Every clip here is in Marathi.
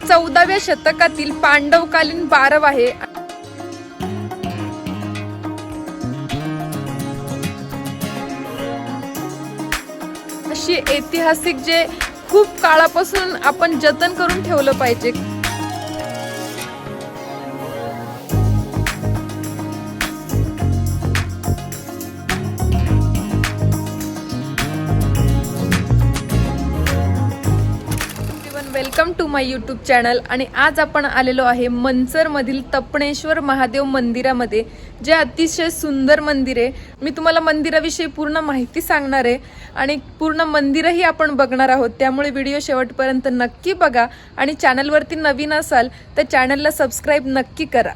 14व्या शतकातील पांडवकालीन बारव आहे। अशी ऐतिहासिक जे खूप काळापासून आपण जतन करून ठेवलं पाहिजे। Welcome to my YouTube channel. आणि आज आपण आलेलो आहे मंचर मधील तपणेश्वर महादेव मंदिरामध्ये, जे अतिशय सुंदर मंदिर आहे। मी तुम्हाला मंदिराविषयी पूर्ण माहिती सांगणार आहे आणि पूर्ण मंदिरही आपण बघणार आहोत, त्यामुळे व्हिडिओ शेवटपर्यंत नक्की बघा आणि चॅनलवरती नवीन असाल तर चॅनलला सबस्क्राइब नक्की करा।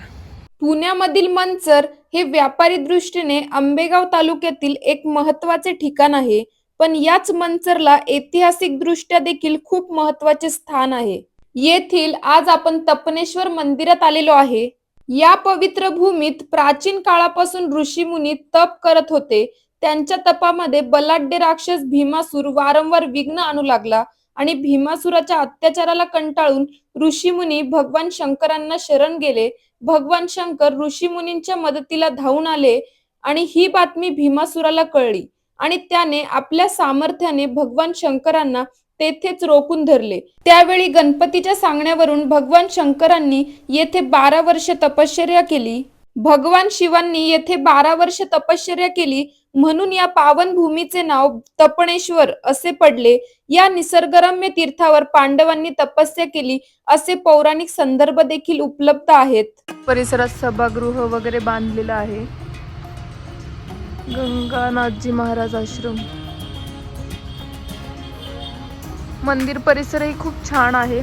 पुण्यामधील मंचर हे व्यापारी दृष्टीने आंबेगाव तालुक्यातील एक महत्त्वाचे ठिकाण आहे, पण याच मंचरला ऐतिहासिक दृष्ट्या देखील खूप महत्त्वाचे स्थान आहे। येथील आज आपण तपनेश्वर मंदिरात आलेलो आहे। या पवित्र भूमीत प्राचीन काळापासून ऋषीमुनी तप करत होते। त्यांच्या तपामध्ये बलाढ्य राक्षस भीमासूर वारंवार विघ्न आणू लागला आणि भीमासुराच्या अत्याचाराला कंटाळून ऋषीमुनी भगवान शंकरांना शरण गेले। भगवान शंकर ऋषीमुनींच्या मदतीला धावून आले आणि ही बातमी भीमासुराला कळली आणि त्याने आपल्या सामर्थ्याने भगवान शंकरांना तेथेच रोखून धरले। त्यावेळी गणपतीच्या सांगण्यावरून भगवान शंकरांनी येथे 12 वर्ष तपश्चर्या केली। भगवान शिवांनी येथे 12 वर्ष तपश्चर्या केली, म्हणून या पावन भूमीचे नाव तपणेश्वर असे पडले। या निसर्गरम्य तीर्थावर पांडवांनी तपस्या केली असे पौराणिक संदर्भ देखील उपलब्ध आहेत। परिसरात सभागृह वगैरे बांधलेलं आहे। गंगानाथजी महाराज आश्रम, मंदिर परिसरही खूप छान आहे।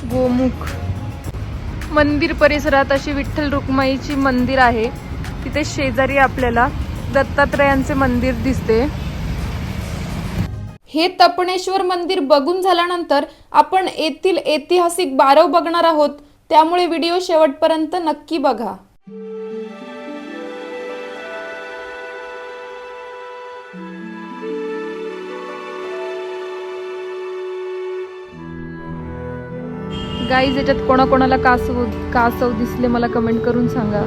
गोमुख मंदिर परिसरात अशी विठ्ठल रुक्माईची मंदिर आहे। तिथे शेजारी आपल्याला दत्तात्रयांचे मंदिर दिसते। हे तपणेश्वर मंदिर बघून झाल्यानंतर आपण येथील ऐतिहासिक बारव बघणार आहोत, त्यामुळे व्हिडिओ शेवटपर्यंत नक्की बघा। गाईज, याच्यात कोणाकोणाला कासव दिसले मला कमेंट करून सांगा।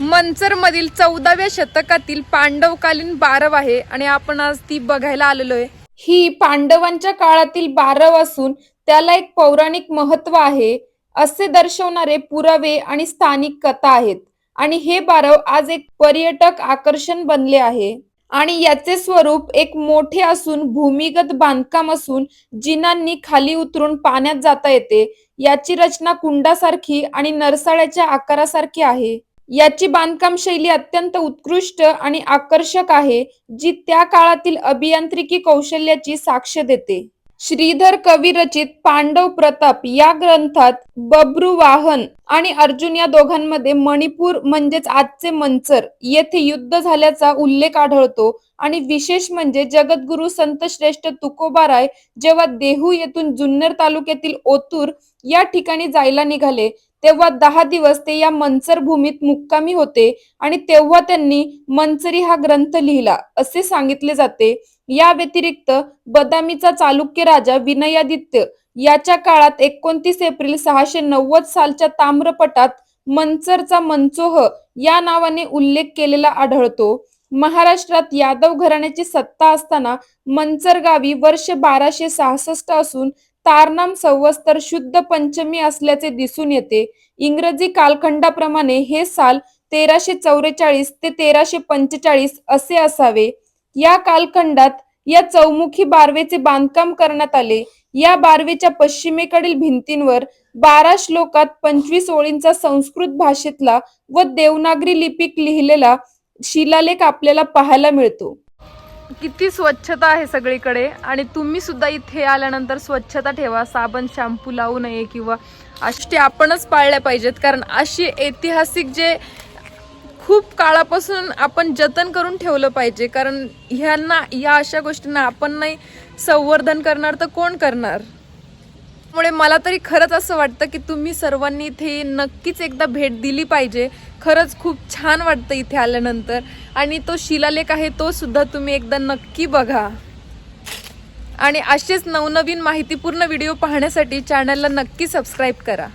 मंचर मधील 14व्या शतकातील पांडवकालीन बारव आहे आणि आपण आज ती बघायला आलेलो आहे। ही पांडवांच्या काळातील बारव असून त्याला एक पौराणिक महत्त्व आहे असे दर्शवणारे पुरावे आणि स्थानिक कथा आहेत। आणि हे बारव आज एक पर्यटक आकर्षण बनले आहे आणि याचे स्वरूप एक मोठे असून भूमिगत बांधकाम असून जिनांनी खाली उतरून पाण्यात जाता येते। याची रचना कुंडासारखी आणि नरसाळ्याच्या आकारासारखी आहे। याची बांधकाम शैली अत्यंत उत्कृष्ट आणि आकर्षक आहे, जी त्या काळातील अभियांत्रिकी कौशल्याची साक्ष देते। श्रीधर कवी रचित पांडव प्रताप या ग्रंथात बभ्रुवाहन आणि अर्जुन या दोघांमध्ये मणिपूर म्हणजेच आजचे मंचर येथे युद्ध झाल्याचा उल्लेख आढळतो। आणि विशेष म्हणजे जगद्गुरु संत श्रेष्ठ तुकोबाराय जेव्हा देहू येथून जुन्नर तालुक्यातील ओतूर या ठिकाणी जायला निघाले, तेव्हा 10 दिवस ते या मंचर भूमीत मुक्कामी होते आणि तेव्हा त्यांनी मंचरी हा ग्रंथ लिहिला असे सांगितले जाते। या व्यतिरिक्त बदामीचा चालुक्य राजा विनयादित्य याच्या काळात 29 एप्रिल 690 सालच्या ताम्रपटात मंचरचा मंचोह या नावाने उल्लेख केलेला आढळतो। महाराष्ट्रात यादव घराण्याची सत्ता असताना मंचर गावी वर्ष 1266 असून तारनाम संवत्सर शुद्ध पंचमी असल्याचे दिसून येते। इंग्रजी कालखंडाप्रमाणे हे साल 1344 ते 1345 असे असावे। या कालखंडात या चौमुखी बारवेचे बांधकाम करण्यात आले। या बारवेच्या पश्चिमेकडील भिंतींवर 12 श्लोकात 25 ओळींचा संस्कृत भाषेतला व देवनागरी लिपीत लिहिलेला शिलालेख आपल्याला पाहायला मिळतो। किती स्वच्छता आहे सगळीकडे आणि तुम्ही सुद्धा इथे आल्यानंतर स्वच्छता ठेवा. साबण शॅम्पू लावू नये किंवा अशी आपणच पाळल्या पाहिजेत, कारण अशी ऐतिहासिक जे खूप काळापासून आपण जतन करून ठेवलं पाहिजे, कारण ह्यांना या अशा गोष्टींना आपण नाही संवर्धन करणार तर कोण करणार. त्यामुळे मला तरी खरंच असं वाटतं की तुम्ही सर्वांनी इथे नक्कीच एकदा भेट दिली पाहिजे. खरंच खूप छान वाटतं इथे आल्यानंतर. आणि तो शिलालेख आहे तो सुद्धा तुम्ही एकदा नक्की बघा. आणि असेच नवनवीन माहितीपूर्ण व्हिडिओ पाहण्यासाठी चॅनलला नक्की सबस्क्राईब करा.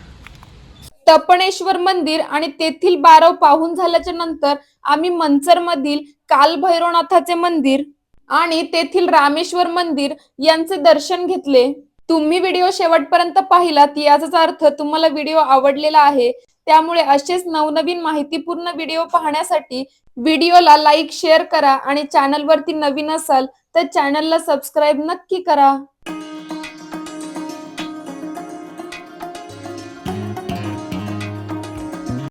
तपणेश्वर मंदिर आणि तेथील बारव पाहून झाल्याच्या नंतर आम्ही मंचर मधील कालभैरवनाथाचे मंदिर आणि तेथील रामेश्वर मंदिर यांचे दर्शन घेतले. तुम्ही व्हिडिओ शेवटपर्यंत पाहिलात याचाच अर्थ तुम्हाला व्हिडिओ आवडलेला आहे. त्यामुळे असेच नवनवीन माहितीपूर्ण व्हिडिओ पाहण्यासाठी व्हिडिओला लाईक शेअर करा आणि चॅनलवरती नवीन असाल तर चॅनलला सबस्क्राईब नक्की करा.